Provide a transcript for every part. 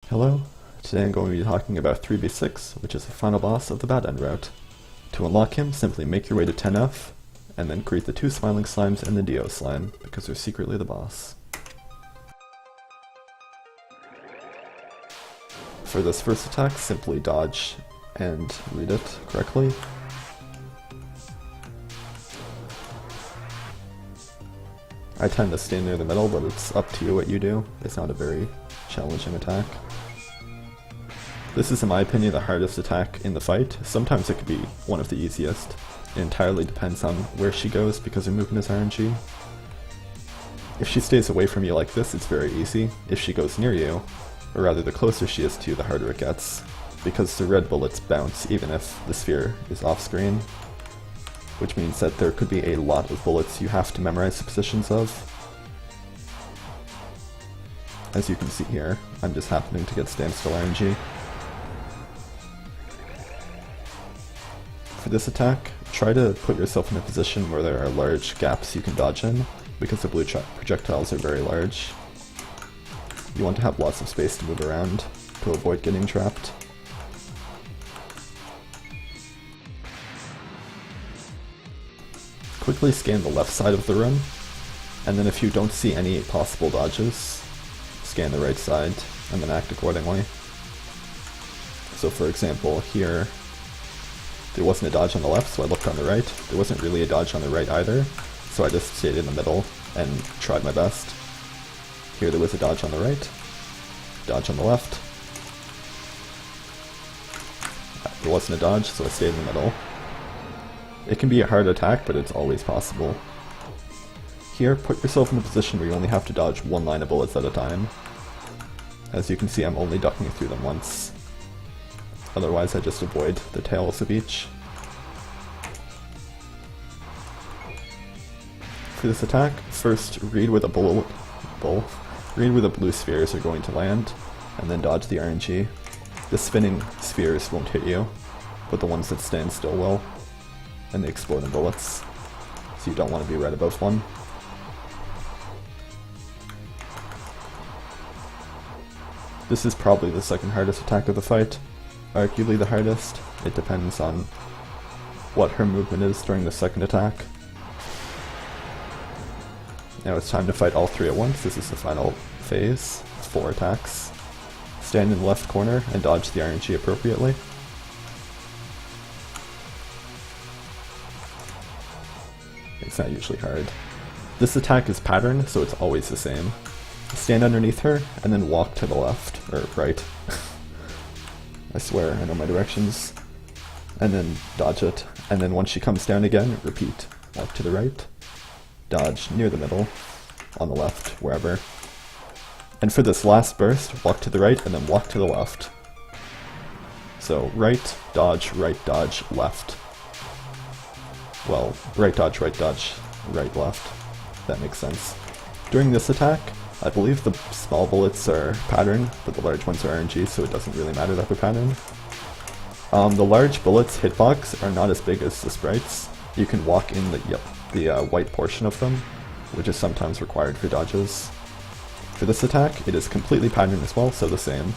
Hello, today I'm going to be talking about 3v6, which is the final boss of the Bad End route. To unlock him, simply make your way to 10F, and then greet the 2 Smiling Slimes and the Dio Slime, because they're secretly the boss. For this first attack, simply dodge and read it correctly. I tend to stay near the middle, but it's up to you what you do. It's not a very challenging attack. This is, in my opinion, the hardest attack in the fight. Sometimes it could be one of the easiest. It entirely depends on where she goes because her movement is RNG. If she stays away from you like this, it's very easy. If she goes near you, or rather the closer she is to you, the harder it gets, because the red bullets bounce even if the sphere is off screen, which means that there could be a lot of bullets you have to memorize the positions of. As you can see here, I'm just happening to get standstill RNG. For this attack, try to put yourself in a position where there are large gaps you can dodge in, because the blue projectiles are very large. You want to have lots of space to move around to avoid getting trapped. Quickly scan the left side of the room, and then if you don't see any possible dodges, scan the right side, and then act accordingly. So for example, here, there wasn't a dodge on the left, so I looked on the right. There wasn't really a dodge on the right either, so I just stayed in the middle and tried my best. Here there was a dodge on the right, dodge on the left. There wasn't a dodge, so I stayed in the middle. It can be a hard attack, but it's always possible. Here, put yourself in a position where you only have to dodge one line of bullets at a time. As you can see, I'm only ducking through them once. Otherwise, I just avoid the tails of each. For this attack, first read where the blue spheres are going to land, and then dodge the RNG. The spinning spheres won't hit you, but the ones that stand still will, and they explode in bullets, so you don't want to be right above one. This is probably the second hardest attack of the fight, arguably the hardest. It depends on what her movement is during the second attack. Now it's time to fight all 3 at once. This is the final phase, 4 attacks. Stand in the left corner and dodge the RNG appropriately. It's not usually hard. This attack is patterned, so it's always the same. Stand underneath her, and then walk to the left, or right. I swear, I know my directions. And then dodge it, and then once she comes down again, repeat. Walk to the right, dodge near the middle, on the left, wherever. And for this last burst, walk to the right, and then walk to the left. So, right, dodge, left. Well, right, dodge, right, left. That makes sense. During this attack, I believe the small bullets are patterned, but the large ones are RNG, so it doesn't really matter that they're patterned. The large bullets hitbox are not as big as the sprites. You can walk in the white portion of them, which is sometimes required for dodges. For this attack, it is completely patterned as well, so the same.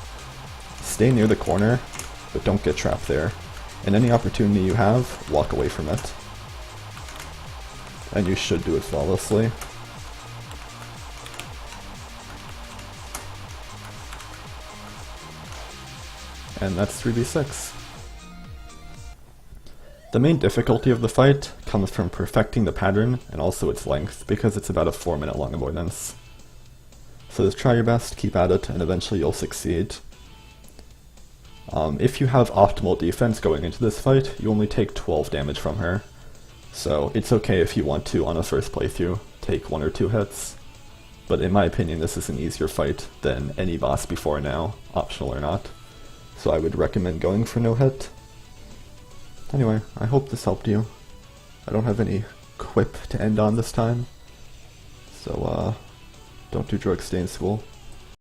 Stay near the corner, but don't get trapped there. And any opportunity you have, walk away from it. And you should do it flawlessly. And that's 3v6. The main difficulty of the fight comes from perfecting the pattern and also its length, because it's about a 4-minute long avoidance. So just try your best, keep at it, and eventually you'll succeed. If you have optimal defense going into this fight, you only take 12 damage from her. So it's okay if you want to, on a first playthrough, take 1 or 2 hits. But in my opinion, this is an easier fight than any boss before now, optional or not. So I would recommend going for no hit. Anyway, I hope this helped you. I don't have any quip to end on this time. So, don't do drugs, stay in school.